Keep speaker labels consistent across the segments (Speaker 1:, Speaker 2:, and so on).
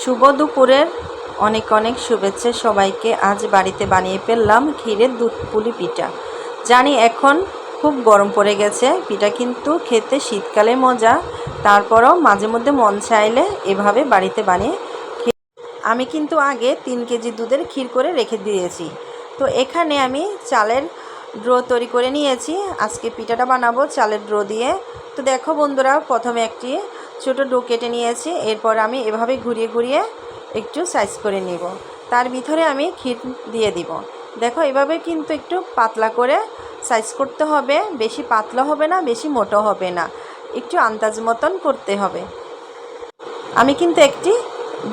Speaker 1: শুভ দুপুরের অনেক অনেক শুভেচ্ছা সবাইকে। আজ বাড়িতে বানিয়ে ফেললাম ক্ষীরের দুধ পুলি পিঠা। জানি এখন খুব গরম পড়ে গেছে, পিঠা কিন্তু খেতে শীতকালে মজা। তারপরও মাঝে মধ্যে মন চাইলে এভাবে বাড়িতে বানিয়ে আমি কিন্তু আগে 3 কেজি দুধের ক্ষীর করে রেখে দিয়েছি। তো এখানে আমি চালের ড্রো তৈরি করে নিয়েছি। আজকে পিঠাটা বানাবো চালের ড্রো দিয়ে। তো দেখো বন্ধুরা, প্রথমে একটি ছোট ডো কেটে নিয়েছি। এরপর আমি এভাবে ঘুরিয়ে ঘুরিয়ে একটু সাইজ করে নিব। তার ভিতরে আমি ক্ষীর দিয়ে দিব। দেখো এভাবে কিন্তু একটু পাতলা করে সাইজ করতে হবে, বেশি পাতলা হবে না, বেশি মোটো হবে না, একটু আন্দাজ মতন করতে হবে। আমি কিন্তু একটি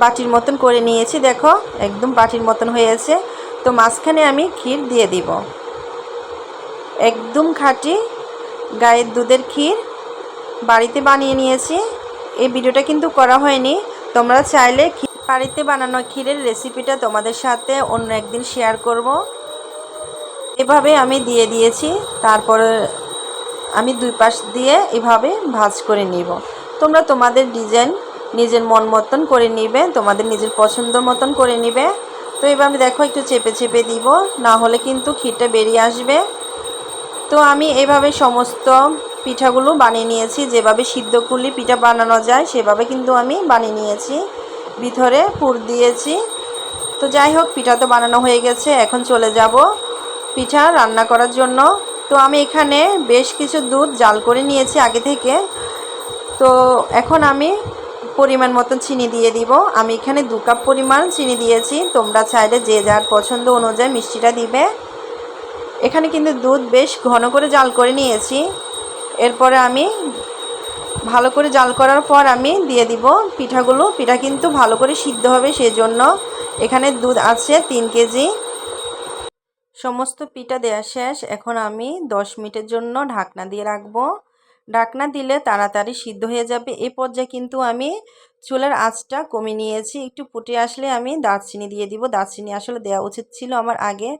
Speaker 1: বাটির মতন করে নিয়েছি, দেখো একদম বাটির মতন হয়েছে। তো মাঝখানে আমি ক্ষীর দিয়ে দিব, একদম খাঁটি গায়ের দুধের ক্ষীর বাড়িতে বানিয়ে নিয়েছি। এই ভিডিওটা কিন্তু করা হয়নি, তোমরা চাইলে বাড়িতে বানানো ক্ষীরের রেসিপিটা তোমাদের সাথে অন্য একদিন শেয়ার করব। এভাবে আমি দিয়ে দিয়েছি, তারপরে আমি দুই পাশ দিয়ে এভাবে ভাঁজ করে নিব। তোমরা তোমাদের ডিজাইন নিজের মন মতন করে নিবে, তোমাদের নিজের পছন্দ মতন করে নিবে। তো এভাবে দেখো একটু চেপে চেপে দিব, না হলে কিন্তু ক্ষীরটা বেরিয়ে আসবে। তো আমি এইভাবে সমস্ত পিঠাগুলো বানিয়ে নিয়েছি, যেভাবে সিদ্ধ করলে পিঠা বানানো যায় সেভাবে কিন্তু আমি বানিয়ে নিয়েছি, ভিতরে পুর দিয়েছি। তো যাই হোক, পিঠা তো বানানো হয়ে গেছে, এখন চলে যাব পিঠা রান্না করার জন্য। তো আমি এখানে বেশ কিছু দুধ জাল করে নিয়েছি আগে থেকে। তো এখন আমি পরিমাণ মতন চিনি দিয়ে দিব। আমি এখানে 2 কাপ পরিমাণ চিনি দিয়েছি, তোমরা চাইলে যে যার পছন্দ অনুযায়ী মিষ্টিটা দিবে। এখানে কিন্তু দুধ বেশ ঘন করে জাল করে নিয়েছি। এরপরে আমি ভালো করে জাল করার পর আমি দিয়ে দিব পিঠাগুলো। পিঠা কিন্তু ভালো করে সিদ্ধ হবে, সেজন্য এখানে দুধ আছে 3 কেজি। সমস্ত পিঠা দেওয়া শেষ, এখন আমি 10 মিনিটের জন্য ঢাকনা দিয়ে রাখবো। ঢাকনা দিলে তাড়াতাড়ি সিদ্ধ হয়ে যাবে। এই পর্যায়ে কিন্তু আমি চুলার আঁচটা কমিয়ে নিয়েছি। একটু ফুটে আসলে আমি দারচিনি দিয়ে দিব। দারচিনি আসলে দেওয়া উচিত ছিল আমার আগে,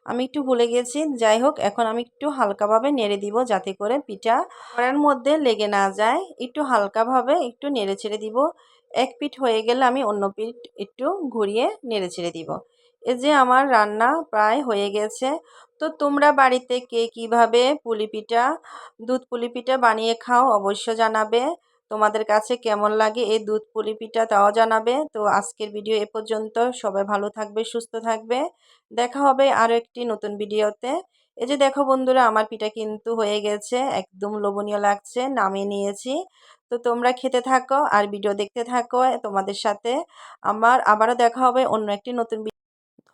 Speaker 1: আমি একটু ভুলে গেছি। যাই হোক, এখন আমি একটু হালকাভাবে নেড়ে দিব, যাতে করে পিঠা কড়াইয়ের মধ্যে লেগে না যায়। একটু হালকাভাবে একটু নেড়ে ছেড়ে দিব। এক পিঠ হয়ে গেলে আমি অন্য পিঠ একটু ঘুরিয়ে নেড়ে ছেড়ে দিব। এই যে আমার রান্না প্রায় হয়ে গেছে। তো তোমরা বাড়িতে কে কীভাবে পুলি পিঠা, দুধ পুলি পিঠা বানিয়ে খাও অবশ্য জানাবে। তোমাদের কাছে কেমন লাগে এই দুধ পুলি পিঠা তাও জানাবে। তো আজকের ভিডিও এ পর্যন্ত। সবাই ভালো থাকবে, সুস্থ থাকবে। দেখা হবে আরও একটি নতুন ভিডিওতে। এই যে দেখো বন্ধুরা, আমার পিঠা কিন্তু হয়ে গেছে, একদম লোভনীয় লাগছে, নামিয়ে নিয়েছি। তো তোমরা খেতে থাকো আর ভিডিও দেখতে থাকো। তোমাদের সাথে আমার আবারও দেখা হবে অন্য একটি নতুন।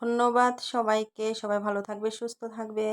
Speaker 1: ধন্যবাদ সবাইকে, সবাই ভালো থাকবে, সুস্থ থাকবে।